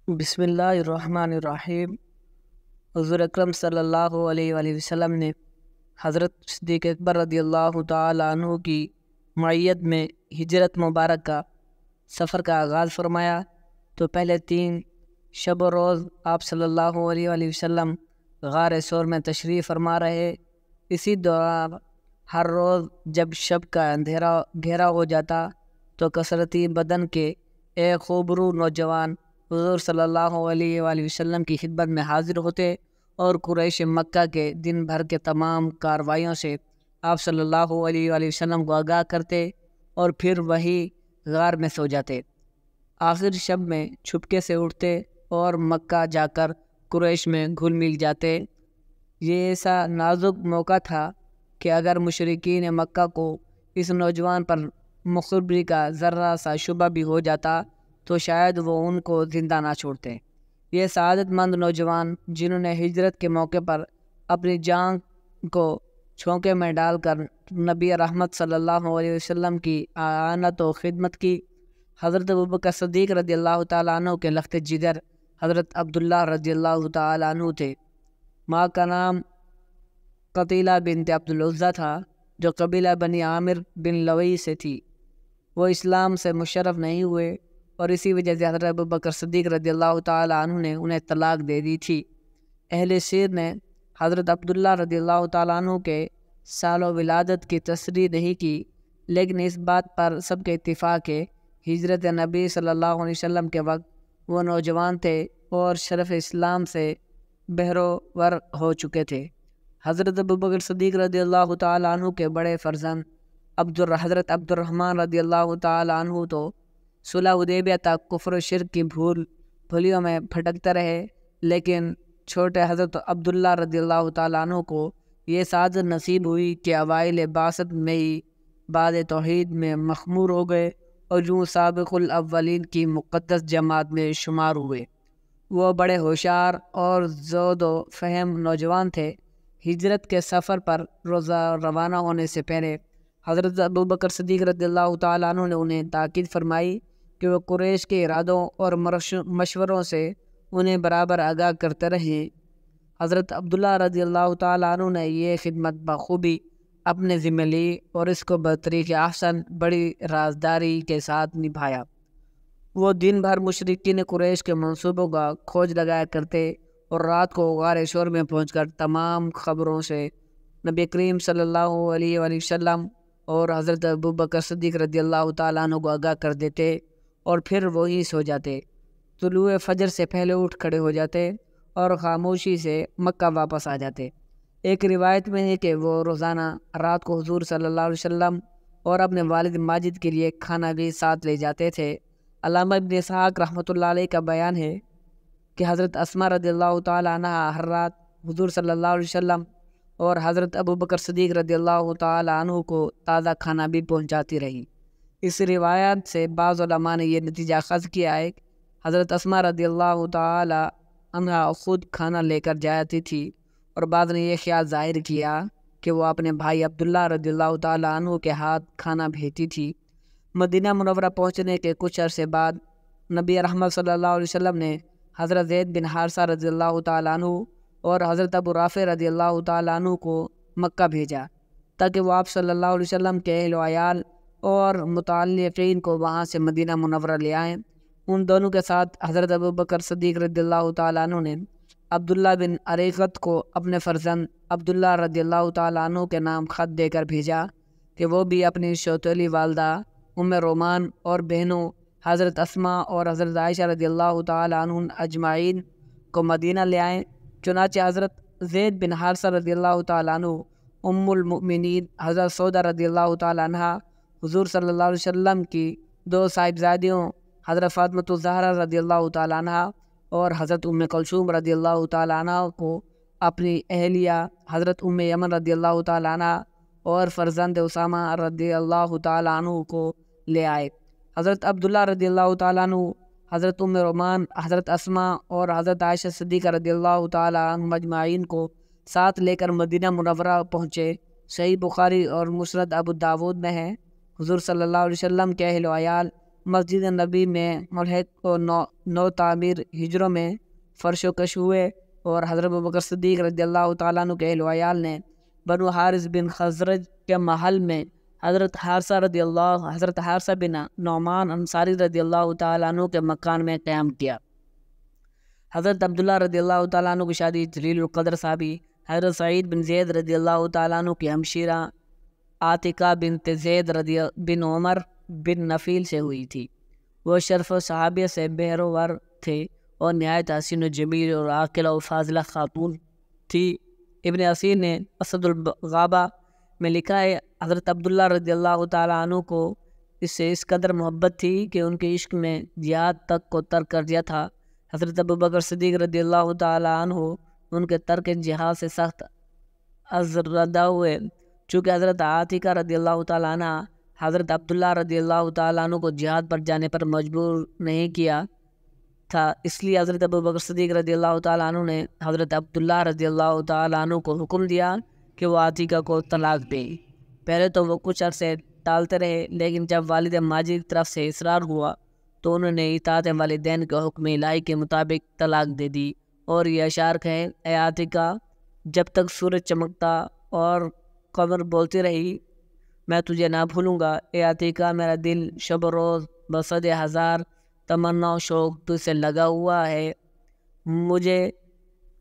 بسم اللہ الرحمن الرحیم۔ حضور اکرم صلی اللہ علیہ وآلہ وسلم نے حضرت صدیق اکبر رضی اللہ تعالی عنہ کی معیت میں ہجرت مبارک کا سفر کا آغاز فرمایا تو پہلے 3 شب و روز آپ صلی اللہ علیہ وآلہ وسلم غار ثور میں تشریف فرما رہے۔ اسی دوران ہر روز جب شب کا اندھیرا گہرا ہو جاتا تو کثرتی بدن کے ایک خوبرو نوجوان حضور صلی اللہ علیہ وآلہ وسلم کی خدمت میں حاضر ہوتے اور قریش مکہ کے دن بھر کے تمام کارروائیوں سے آپ صلی اللہ علیہ وآلہ وسلم کو آگاہ کرتے اور پھر وہی غار میں سو جاتے۔ آخر شب میں چھپکے سے اٹھتے اور مکہ جا کر قریش میں گھل مل جاتے۔ یہ ایسا نازک موقع تھا کہ اگر مشرکین مکہ کو اس نوجوان پر مخبری کا ذرہ سا شبہ بھی ہو جاتا تو شاید وہ ان کو زندہ نہ چھوڑتے۔ یہ سعادت مند نوجوان جنہوں نے ہجرت کے موقع پر اپنی جان کو چھونکے میں ڈال کر نبی رحمت صلی اللہ علیہ وسلم کی اعانت و خدمت کی، حضرت ابوبکر صدیق رضی اللہ تعالیٰ عنہ کے لخت جگر حضرت عبداللہ رضی اللہ تعالیٰ عنہ تھے۔ ماں کا نام قتیلہ بنت عبدالعزیٰ تھا جو قبیلہ بنی عامر بن لوی سے تھی۔ وہ اسلام سے مشرف نہیں ہوئے اور اسی وجہ سے حضرت ابوبکر صدیق رضی اللہ تعالیٰ عنہ نے انہیں طلاق دے دی تھی۔ اہل سیر نے حضرت عبداللہ رضی اللہ تعالیٰ عنہ کے سال و ولادت کی تصریح نہیں کی، لیکن اس بات پر سب کے اتفاق ہے ہجرت نبی صلی اللہ علیہ وسلم کے وقت وہ نوجوان تھے اور شرف اسلام سے بہرور ہو چکے تھے۔ حضرت ابوبکر صدیق رضی اللہ تعالیٰ عنہ کے بڑے فرزند حضرت عبد الرحمن رضی اللہ تعالیٰ عنہ تو صلح حدیبیہ تک کفر و شرک کی بھولیوں میں بھٹکتے رہے، لیکن چھوٹے حضرت عبداللہ رضی اللہ تعالیٰ عنہ کو یہ سعادت نصیب ہوئی کہ اوائل بعثت میں ہی بعد توحید میں مخمور ہو گئے اور یوں سابق الاولین کی مقدس جماعت میں شمار ہوئے۔ وہ بڑے ہوشیار اور زود و فہم نوجوان تھے۔ ہجرت کے سفر پر روانہ ہونے سے پہلے حضرت ابوبکر صدیق رضی اللہ تعالیٰ عنہ نے انہیں تاکید فرمائی کہ وہ قریش کے ارادوں اور مشوروں سے انہیں برابر آگاہ کرتے رہیں۔ حضرت عبداللہ رضی اللہ تعالیٰ عنہ نے یہ خدمت بخوبی اپنے ذمہ لی اور اس کو بطریق احسن بڑی رازداری کے ساتھ نبھایا۔ وہ دن بھر مشرکین قریش کے منصوبوں کا کھوج لگایا کرتے اور رات کو غار ثور میں پہنچ کر تمام خبروں سے نبی کریم صلی اللہ علیہ وآلہ وسلم اور حضرت ابوبکر صدیق رضی اللہ تعالیٰ عنہ کو آگاہ کر دیتے اور پھر وہی سو جاتے۔ طلوع فجر سے پہلے اٹھ کھڑے ہو جاتے اور خاموشی سے مکہ واپس آ جاتے۔ ایک روایت میں ہے کہ وہ روزانہ رات کو حضور صلی اللہ علیہ وسلم اور اپنے والد ماجد کے لیے کھانا بھی ساتھ لے جاتے تھے۔ علامہ ابن اسحاق رحمۃ اللہ علیہ کا بیان ہے کہ حضرت اسماء رضی اللہ تعالیٰ عنہ ہر رات حضور صلی اللہ علیہ وسلم اور حضرت ابوبکر صدیق رضی اللہ تعالیٰ عنہ کو تازہ کھانا بھی پہنچاتی رہی۔ اس روایت سے بعض علماء نے یہ نتیجہ اخذ کیا ہے کہ حضرت اسماء رضی اللہ تعالیٰ عنہ خود کھانا لے کر جاتی تھی، اور بعض نے یہ خیال ظاہر کیا کہ وہ اپنے بھائی عبداللہ رضی اللہ تعالیٰ عنہ کے ہاتھ کھانا بھیجتی تھی۔ مدینہ منورہ پہنچنے کے کچھ عرصے بعد نبی رحمت صلی اللہ علیہ وسلم نے حضرت زید بن حارثہ رضی اللہ تعالیٰ عنہ اور حضرت ابو رافع رضی اللہ تعالیٰ عنہ کو مکہ بھیجا تاکہ وہ آپ صلی اللہ علیہ وسلم کے اہل و عیال اور متعلقین کو وہاں سے مدینہ منورہ لے آئیں۔ ان دونوں کے ساتھ حضرت ابوبکر صدیق رضی اللہ تعالیٰ عنہ نے عبداللہ بن اریقط کو اپنے فرزند عبداللہ رضی اللہ تعالیٰ عنہ کے نام خط دے کر بھیجا کہ وہ بھی اپنی سوتیلی والدہ ام رومان اور بہنوں حضرت اسماء اور حضرت عائشہ رضی اللہ تعالیٰ عنہ اجمعین کو مدینہ لے آئیں۔ چنانچہ حضرت زید بن حارثہ رضی اللہ تعالیٰ عنہ، ام المؤمنین حضرت سودہ رضی اللہ تعالیٰ عنہ، حضور صلی اللہ علیہ وسلم کی 2 صاحبزادیوں حضرت فاطمۃ الزہرا رضی اللہ تعالیٰ عنہ اور حضرت ام کلثوم رضی اللہ تعالیٰ عنہ کو اپنی اہلیہ حضرت ام یمن رضی اللہ تعالیٰ عنہ اور فرزند اسامہ رضی اللہ تعالیٰ عنہ کو لے آئے۔ حضرت عبداللہ رضی اللہ تعالیٰ عنہ، حضرت ام رومان، حضرت اسماء اور حضرت عائشہ صدیقہ رضی اللہ تعالیٰ عنہ اجمعین کو ساتھ لے کر مدینہ منورہ پہنچے۔ صحیح بخاری اور مسند ابو داود میں ہے، حضور صلی اللہ علیہ وسلم کے اہل و عیال مسجد نبی میں ملحق و نو تعمیر ہجروں میں فرش و کش ہوئے اور حضرت ابوبکر صدیق رضی اللہ تعالیٰ عنہ کے اہل و عیال نے بنو حارث بن خزرج کے محل میں حضرت حارثہ بن نعمان انصاری رضی اللہ تعالیٰ عنہ کے مکان میں قیام کیا۔ حضرت عبداللہ رضی اللہ تعالیٰ عنہ کی شادی جلیل القدر صحابی حضرت سعید بن زید رضی اللہ تعالیٰ عنہ کی ہمشیرہ عاتقہ بنت زید بن عمر بن نفیل سے ہوئی تھی۔ وہ شرف و صحابیہ سے بہرور تھے اور نہایت حسین و جمیل اور عاقلہ و فاضلہ خاتون تھی۔ ابن اسیر نے اسد الغابہ میں لکھا ہے حضرت عبداللہ رضی اللہ تعالیٰ عنہ کو اس سے اس قدر محبت تھی کہ ان کے عشق میں جہاد تک کو ترک کر دیا تھا۔ حضرت ابوبکر صدیق رضی اللہ تعالیٰ عنہ ان کے ترک جہاد سے سخت ازردہ ہوئے۔ چونکہ حضرت عاتقہ رضی اللہ تعالیٰ عنہ حضرت عبداللہ رضی اللہ تعالیٰ عنہ کو جہاد پر جانے پر مجبور نہیں کیا تھا، اس لیے حضرت ابوبکر صدیق رضی اللہ تعالیٰ عنہ نے حضرت عبداللہ رضی اللہ تعالیٰ عنہ کو حکم دیا کہ وہ عاتقہ کو طلاق دیں۔ پہلے تو وہ کچھ عرصے ٹالتے رہے، لیکن جب والد ماجد کی طرف سے اصرار ہوا تو انہوں نے اطاعت والدین کے حکم الہی کے مطابق طلاق دے دی اور یہ اشعار کہیں: اے عاتقہ، جب تک سورج چمکتا اور قمر بولتی رہی میں تجھے نہ بھولوں گا۔ اے عاتقہ، میرا دل شب و روز بصد ہزار تمنا و شوق تجھ سے لگا ہوا ہے۔ مجھے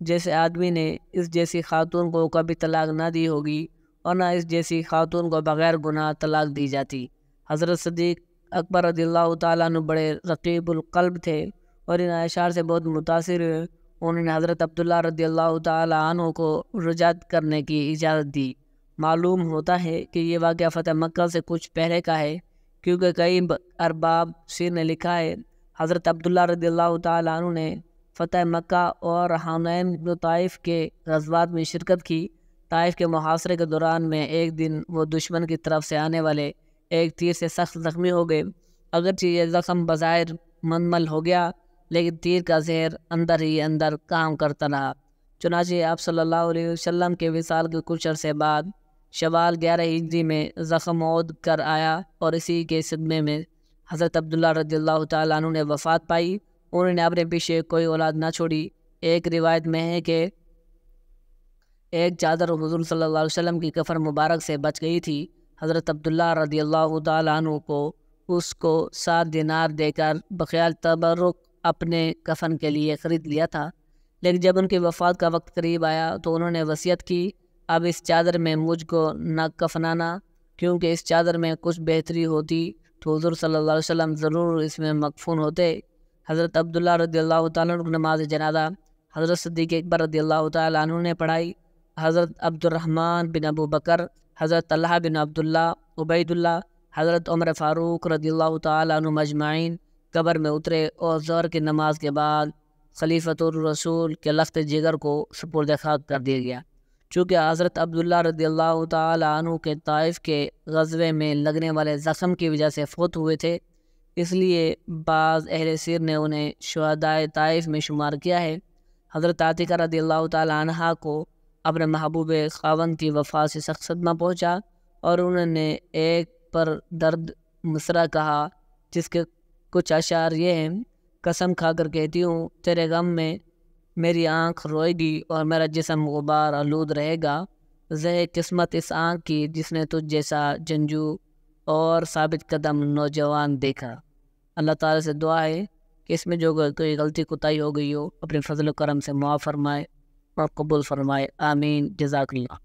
جیسے آدمی نے اس جیسی خاتون کو کبھی طلاق نہ دی ہوگی اور نہ اس جیسی خاتون کو بغیر گناہ طلاق دی جاتی۔ حضرت صدیق اکبر رضی اللہ تعالیٰ عنہ بڑے رقیب القلب تھے اور ان اشعار سے بہت متاثر ہوئے۔ انہوں نے حضرت عبداللہ رضی اللہ تعالیٰ عنہ کو رجعت کرنے کی اجازت دی۔ معلوم ہوتا ہے کہ یہ واقعہ فتح مکہ سے کچھ پہلے کا ہے، کیونکہ کئی ارباب سیر نے لکھا ہے حضرت عبداللہ رضی اللہ تعالیٰ عنہ نے فتح مکہ اور حنین و طائف کے غزوات میں شرکت کی۔ طائف کے محاصرے کے دوران میں ایک دن وہ دشمن کی طرف سے آنے والے ایک تیر سے سخت زخمی ہو گئے۔ اگرچہ یہ زخم بظاہر منمل ہو گیا، لیکن تیر کا زہر اندر ہی اندر کام کرتا رہا۔ چنانچہ آپ صلی اللہ علیہ وسلم کے وصال کے کچھ عرصے بعد شوال 11 ہجری میں زخم عود کر آیا اور اسی کے صدمے میں حضرت عبداللہ رضی اللہ تعالیٰ عنہ نے وفات پائی۔ انہوں نے اپنے پیچھے کوئی اولاد نہ چھوڑی۔ ایک روایت میں ہے کہ ایک چادر حضور صلی اللہ علیہ وسلم کی کفن مبارک سے بچ گئی تھی۔ حضرت عبداللہ رضی اللہ تعالیٰ عنہ کو اس کو 7 دینار دے کر بخیال تبرک اپنے کفن کے لیے خرید لیا تھا، لیکن جب ان کی وفات کا وقت قریب آیا تو انہوں نے وصیت کی، اب اس چادر میں مجھ کو نہ کفنانا، کیونکہ اس چادر میں کچھ بہتری ہوتی تو حضور صلی اللہ علیہ وسلم ضرور اس میں مدفون ہوتے۔ حضرت عبداللہ رضی اللہ تعالیٰ عنہ نماز جنازہ حضرت صدیق اکبر رضی اللہ تعالیٰ عنہ نے پڑھائی۔ حضرت عبد الرحمن بن ابو بکر، حضرت طلحہ بن عبداللہ، عبید اللہ، حضرت عمر فاروق رضی اللہ تعالیٰ عنہ مجمعین قبر میں اترے اور ظہر کی نماز کے بعد خلیفۃ الرسول کے لخت جگر کو سپرد خاک کر دیا گیا۔ چونکہ حضرت عبداللہ رضی اللہ تعالیٰ عنہ کے طائف کے غزوے میں لگنے والے زخم کی وجہ سے فوت ہوئے تھے، اس لیے بعض اہل سیر نے انہیں شہدائے طائف میں شمار کیا ہے۔ حضرت عاتقہ رضی اللہ تعالیٰ عنہ کو اپنے محبوب خاوند کی وفات سے سخت صدمہ پہنچا اور انہوں نے ایک پر درد مصرع کہا، جس کے کچھ اشعار یہ ہیں: قسم کھا کر کہتی ہوں تیرے غم میں میری آنکھ روئے گی اور میرا جسم غبار آلود رہے گا، زہ قسمت اس آنکھ کی جس نے تجھ جیسا جنگجو اور ثابت قدم نوجوان دیکھا۔ اللہ تعالیٰ سے دعا ہے کہ اس میں جو کوئی غلطی کوتاہی ہو گئی ہو اپنے فضل و کرم سے معاف فرمائے اور قبول فرمائے، آمین۔ جزاک اللہ۔